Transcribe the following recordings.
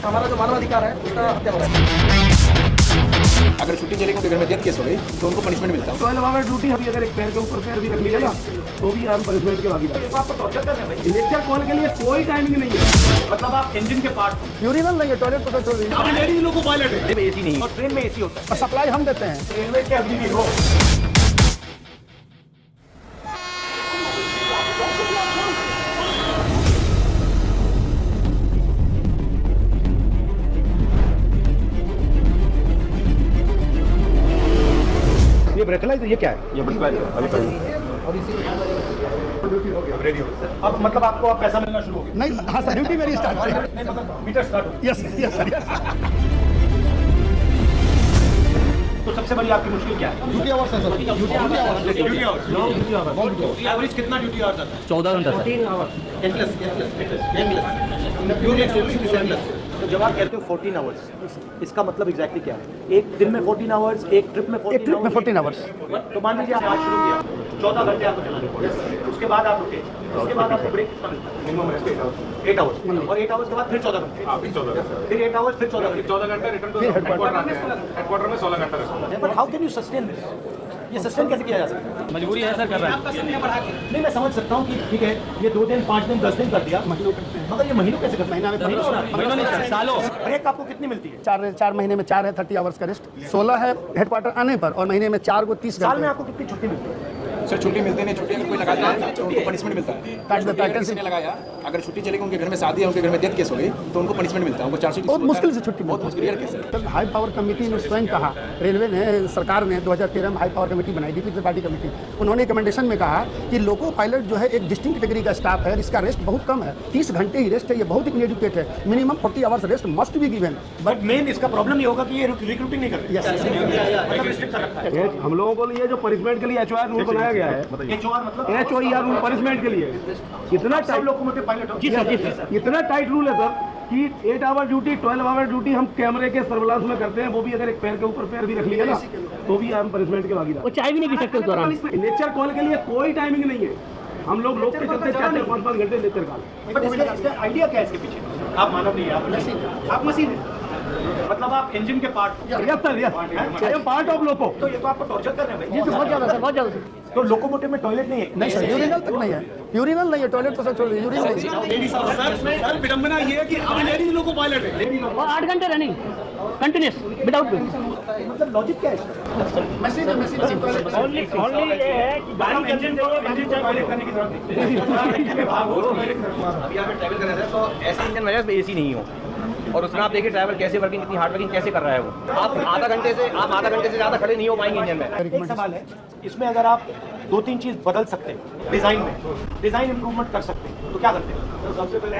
हमारा जो मानवाधिकार है उसका हत्या हो रहा है। अगर छुट्टी चलेगी उनके घर में डेथ केस हो गई तो उनको पनिशमेंट मिलता है। 12 आवर ड्यूटी अभी अगर एक पैर के ऊपर पैर भी रख लिया ना तो भी हम पनिशमेंट के भागीदार। आपको टॉर्चर कर रहे हैं भाई। लेक्चर कॉल के लिए कोई टाइमिंग नहीं है। मतलब आप इंजन के पार्ट यूरिनल नहीं है, टॉयलेट पता चल रही है। लेडीज लोगों को टॉयलेट है, एसी नहीं और ट्रेन में एसी होता है और सप्लाई हम देते हैं। रेलवे के अग्निवीर हो। ये ब्रेथलाइज ये क्या है? ये ब्रेथलाइज अब मतलब आपको अब पैसा मिलना शुरू हो गया? नहीं, हाँ सर, ड्यूटी मेरी स्टार्ट है। नहीं मतलब मीटर स्टार्ट हो गया। Yes yes sir, yes. तो सबसे बड़ी आपकी मुश्किल क्या है? ड्यूटी आवर्स है सर। ड्यूटी आवर्स एवरेज कितना ड्यूटी आवर्स आता है? 14 घंटा सर। 14 आवर्स तो जब आप कहते हो 14 आवर्स, इसका मतलब एग्जैक्टली क्या है? एक दिन में 14 आवर्स, एक ट्रिप में 14 आवर्स। तो मान लीजिए आप आज शुरू किया, 14 घंटे आपको चलाने पड़े, उसके बाद आप रुके, उसके बाद आपको ब्रेक कितना मिलता है? मिनिमम 8 आवर्स, और 8 आवर्स के बाद फिर 14 घंटे, फिर 8 आवर्स, फिर 14 घंटे, 14 घंटे रिटर्न टू हेडक्वार्टर में 16 घंटा रहता है। But how can you sustain this? ये सस्टेन कैसे किया जा सकता है? मजबूरी है सर, कर रहा है। नहीं, मैं समझ सकता हूँ कि ठीक है ये 2 दिन 5 दिन 10 दिन कर दिया, महीनों करते हैं, मगर ये महीनों कैसे करते हैं? महीनों नहीं सर, सालों। ब्रेक आपको कितनी मिलती है? 4 महीने में 4 है 30 आवर्स का रेस्ट, 16 है हेडक्वार्टर आने पर, और महीने में 4 को 30 साल में घंटे आपको कितनी छुट्टी मिलती है? सर छुट्टी मिलती नहीं, छुट्टी अगर कोई लगाता है तो उनको पनिशमेंट मिलता है। काट देता है। किसी ने लगाया, अगर छुट्टी चलेगी उनके घर में शादी है, उनके घर में डेथ केस हो गई तो उनको पनिशमेंट मिलता है। उनको चार्जशीट बहुत मुश्किल से छुट्टी बहुत मुश्किल है केस है। हाई पावर कमेटी ने स्वयं कहा, रेलवे ने, सरकार ने 2013 में हाई पावर कमेटी बनाई, डीपी त्रिपाठी कमेटी। उन्होंने रिकमेंडेशन में कहा कि लोको पायलट जो है एक डिस्टिंक्ट कैटेगरी का स्टाफ है, इसका रेस्ट बहुत कम है, 30 घंटे ही रेस्ट है, ये बहुत इनएडुकेट है। Minimum 40 hours rest must be given. But main इसका प्रॉब्लम ये होगा कि ये रिक्रूटिंग नहीं करते। मतलब रिस्ट्रिक्ट कर रखा है। हम लोगों को लिए जो पनिशमेंट के लिए HOR रूल बनाया गया है, HOR मतलब HOR रूल पनिशमेंट के लिए इतना सब लोकोमोटिव पायलट हो। इतना टाइट रूल है सर कि 8 आवर ड्यूटी 12 आवर ड्यूटी हम कैमरे के सर्विलांस में करते हैं, वो भी अगर एक पैर के ऊपर पैर भी रख लिया ना तो भी हम पनिशमेंट के भागीदार। वो चाय भी नहीं पी सकते उस दौरान। लेक्चर कॉल के लिए कोई टाइमिंग नहीं है। हम लोग के चलते 4-5 घंटे लेक्चर कॉल। बट इसका आइडिया क्या है इसके पीछे? आप मानव नहीं है, आप मशीन है, मतलब आप इंजन के part. Yes sir, yes, part of loco. तो ये तो आपको टॉर्चर कर रहे हैं भाई। बहुत ज़्यादा सर, बहुत ज़्यादा। तो लोकोमोटिव में टॉयलेट नहीं है? नहीं सर, यूरिनल तक नहीं है, यूरिनल नहीं है, टॉयलेट तो सर छोड़ दीजिए, यूरिनल नहीं है। सर विडंबना ये है कि अब लेडीज लोगों को पायलट है। 8 घंटे रनिंग कंटिन्यूस विदाउट मतलब लॉजिक क्या है इसका? मशीन है, मशीन ओनली ये है कि गाड़ी इंजन टॉयलेट करने की जरूरत नहीं। अभी आप ट्रैवल कर रहे थे तो ऐसे इंजन वजह से एसी नहीं हो, और उसमें आप देखिए ड्राइवर कैसे वर्किंग, कितनी हार्ड वर्किंग कैसे कर रहा है वो। आप आधा घंटे से ज़्यादा खड़े नहीं हो पाएंगे इंजन में। एक सवाल है, इसमें अगर आप 2-3 चीज बदल सकते हैं डिजाइन में, डिजाइन इंप्रूवमेंट कर सकते हैं, तो क्या करते हैं? सबसे पहले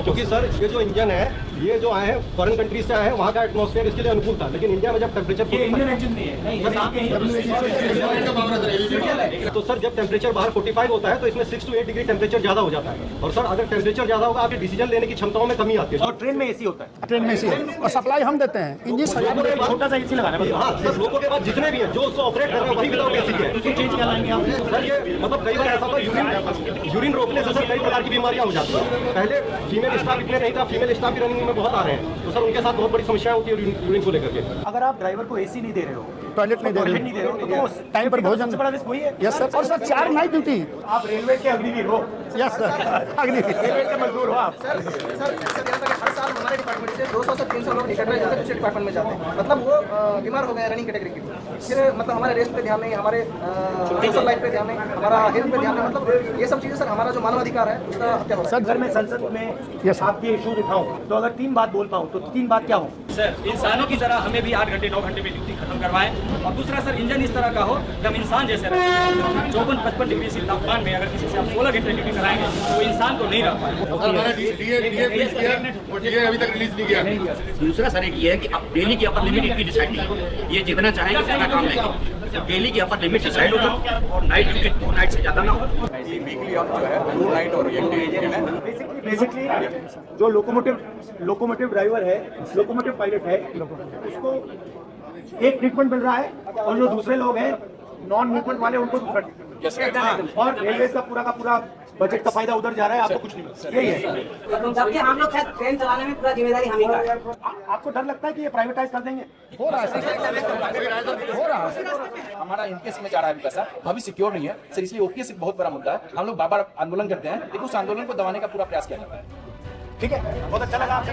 क्योंकि सर ये जो इंजन है, ये जो आए हैं फॉरेन कंट्रीज से आए हैं, वहाँ का एटमॉस्फेयर इसके लिए अनुकूल था, लेकिन इंडिया में जब टेम्परेचर इंडियन इंजन नहीं है। तो सर जब टेम्परेचर बाहर 45 होता है तो इसमें 6 to 8 डिग्री टेम्परेचर ज़्यादा हो जाता है, और सर अगर टेम्परेचर ज़्यादा होगा आपके डिसीजन लेने की क्षमताओं में कमी आती है। और ट्रेन में एसी होता है, ट्रेन में से और सप्लाई हम देते हैं। इंजन छोटा सा एसी लगाना है। हाँ सर, लोगों के पास जितने भी हैं जो उसको ऑपरेट कर रहे हैं वही विदाउट एसी है। तो चेंज कर लाएंगे आप? सर ये मतलब कई बार ऐसा होता है यूरिन रोकने से सर कई प्रकार की बीमारियां हो जाती हैं। पहले फीमेल स्टाफ इतने नहीं था, फीमेल स्टाफ भी रनिंग में बहुत आ रहे हैं, तो सर उनके साथ बहुत बड़ी समस्याएं होती है यूरिन को लेकर के। अगर आप ड्राइवर को एसी नहीं दे रहे हो, टॉयलेट नहीं दे टॉयलेट रहे नहीं दे रहे हो, तो टाइम पर भोजन। सबसे बड़ा रिस्क वही है। यस सर, और सर 4 नाइट ड्यूटी। आप रेलवे के अग्निवीर हो। यस सर, रेलवे के मजदूर हो आप। हर साल हमारे डिपार्टमेंट से 200 से 300 लोग निकट रहे जाते हैं, दूसरे डिपार्टमेंट में जाते हैं। मतलब वो बीमार हो गए रनिंग कैटेगरी के, फिर मतलब हमारे रेस्ट पे ध्यान नहीं, हमारे सोशल लाइफ पे ध्यान नहीं, हमारा हेल्थ पे ध्यान नहीं। मतलब ये सब चीज़ें सर हमारा जो मानवाधिकार है उसका हत्या हो रहा है। अगर मैं संसद में आपके इशूज उठाऊं तो अगर 3 बात बोल पाऊं तो 3 बात क्या हो? सर इंसानों की तरह हमें भी 8 घंटे 9 घंटे में ड्यूटी खत्म करवाएं, और दूसरा सर इंजन इस तरह का हो कि हम इंसान जैसे रखें। 54-55 डिग्री से तापमान में अगर किसी से आप 16 घंटे ड्यूटी कराएंगे तो इंसान को नहीं रख पाएंगे। अभी तक रिलीज नहीं किया। दूसरा सर एक ये है कि अब डेली की अपर लिमिट इनकी डिसाइड नहीं है, ये जितना चाहेंगे उतना काम लेंगे। डेली की अपर लिमिट डिसाइड हो जाए और नाइट ड्यूटी 2 नाइट से ज़्यादा ना हो। वीकली आप जो है 2 नाइट और 1 डे बेसिकली जो लोकोमोटिव ड्राइवर है, लोकोमोटिव पायलट है, उसको एक ट्रीटमेंट मिल रहा है, और जो दूसरे लोग हैं नॉन मूवमेंट वाले उनको दूसरा। और रेलवे का पूरा बजट का फायदा उधर जा रहा है, आपको कुछ नहीं मिलता, यही है। जबकि हम लोग शायद ट्रेन चलाने में पूरा जिम्मेदारी हम ही का है। आपको डर लगता है कि ये प्राइवेटाइज कर देंगे? हो रहा है। हमारा इनकेस में जा रहा है पैसा, अभी सिक्योर नहीं है सर, इसलिए ओपीएस एक बहुत बड़ा मुद्दा है। हम लोग बार-बार आंदोलन करते हैं, लेकिन उस आंदोलन को दबाने का पूरा प्रयास किया जाता है। ठीक है, बहुत अच्छा लगा आपसे।